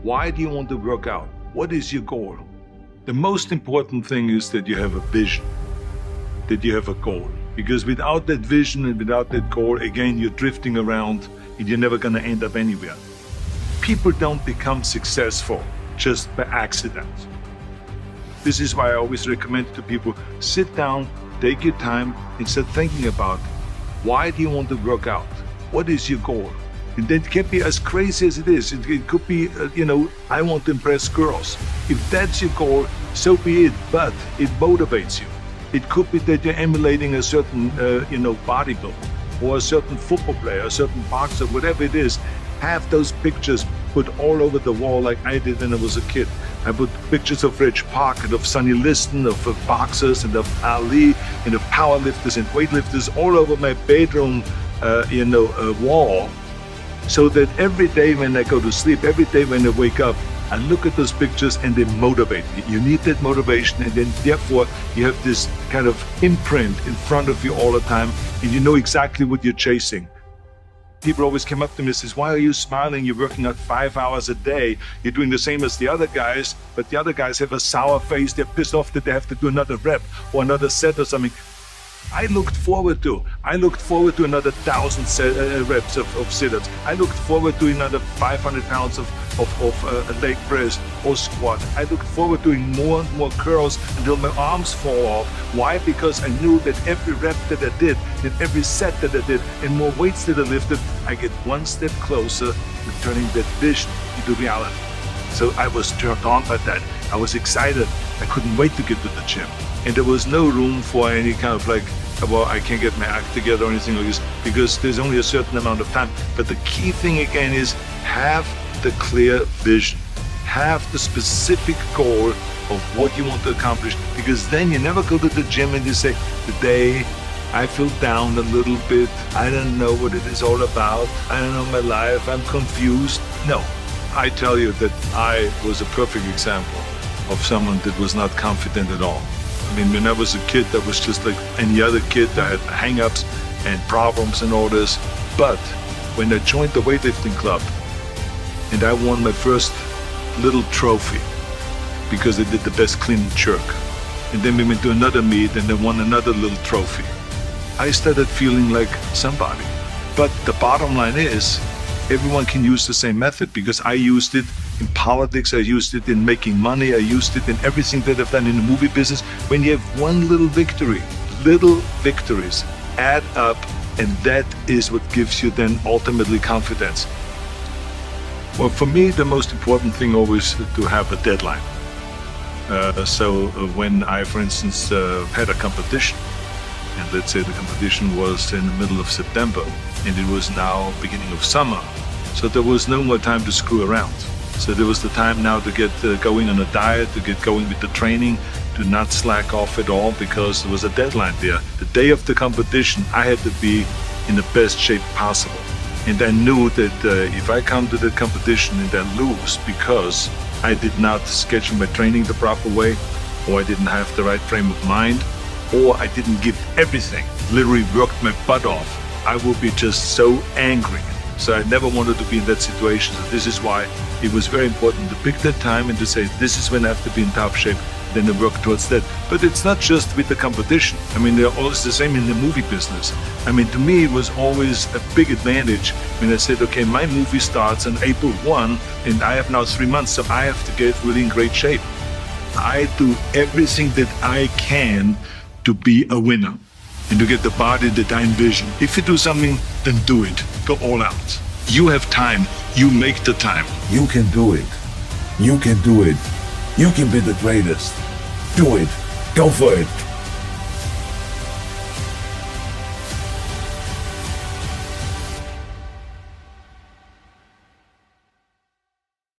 Why do you want to work out? What is your goal? The most important thing is that you have a vision, that you have a goal. Because without that vision and without that goal, again, you're drifting around and you're never going to end up anywhere. People don't become successful just by accident. This is why I always recommend to people, sit down, take your time and start thinking about, why do you want to work out? What is your goal? And that can be as crazy as it is. It could be, I want to impress girls. If that's your goal, so be it, but it motivates you. It could be that you're emulating a certain, bodybuilder or a certain football player, a certain boxer, whatever it is. Have those pictures put all over the wall like I did when I was a kid. I put pictures of Reg Park and of Sonny Liston, of boxers and of Ali and of powerlifters and weightlifters all over my bedroom, wall. So that every day when I go to sleep, every day when I wake up, I look at those pictures and they motivate me. You need that motivation, and then therefore you have this kind of imprint in front of you all the time, and you know exactly what you're chasing. People always come up to me and says, why are you smiling? You're working out 5 hours a day. You're doing the same as the other guys, but the other guys have a sour face. They're pissed off that they have to do another rep or another set or something. I looked forward to another 1,000 reps of sit-ups. I looked forward to another 500 pounds of leg press or squat. I looked forward to doing more and more curls until my arms fall off. Why? Because I knew that every rep that I did, and every set that I did, and more weights that I lifted, I get one step closer to turning that vision into reality. So I was turned on by that. I was excited. I couldn't wait to get to the gym. And there was no room for any kind of I can't get my act together or anything like this, because there's only a certain amount of time. But the key thing again is have the clear vision. Have the specific goal of what you want to accomplish, because then you never go to the gym and you say, today I feel down a little bit. I don't know what it is all about. I don't know my life. I'm confused. No, I tell you that I was a perfect example of someone that was not confident at all. I mean, when I was a kid, I was just like any other kid. I had hang-ups and problems and all this. But when I joined the weightlifting club and I won my first little trophy because I did the best clean and jerk, and then we went to another meet and then won another little trophy, I started feeling like somebody. But the bottom line is, everyone can use the same method, because I used it in politics, I used it in making money, I used it in everything that I've done in the movie business. When you have one little victory, little victories add up, and that is what gives you then ultimately confidence. Well, for me, the most important thing always to have a deadline. So when I, for instance, had a competition, and let's say the competition was in the middle of September, and it was now beginning of summer, so there was no more time to screw around. So there was the time now to get going on a diet, to get going with the training, to not slack off at all, because there was a deadline there. The day of the competition, I had to be in the best shape possible. And I knew that if I come to the competition and I lose because I did not schedule my training the proper way, or I didn't have the right frame of mind, or I didn't give everything, literally worked my butt off, I would be just so angry. So I never wanted to be in that situation. So this is why it was very important to pick that time and to say, this is when I have to be in top shape, then to work towards that. But it's not just with the competition. I mean, they're always the same in the movie business. I mean, to me, it was always a big advantage when I said, okay, my movie starts on April 1, and I have now 3 months, so I have to get really in great shape. I do everything that I can to be a winner and to get the body that I envision. If you do something, then do it. Go all out. You have time. You make the time. You can do it. You can do it. You can be the greatest. Do it. Go for it.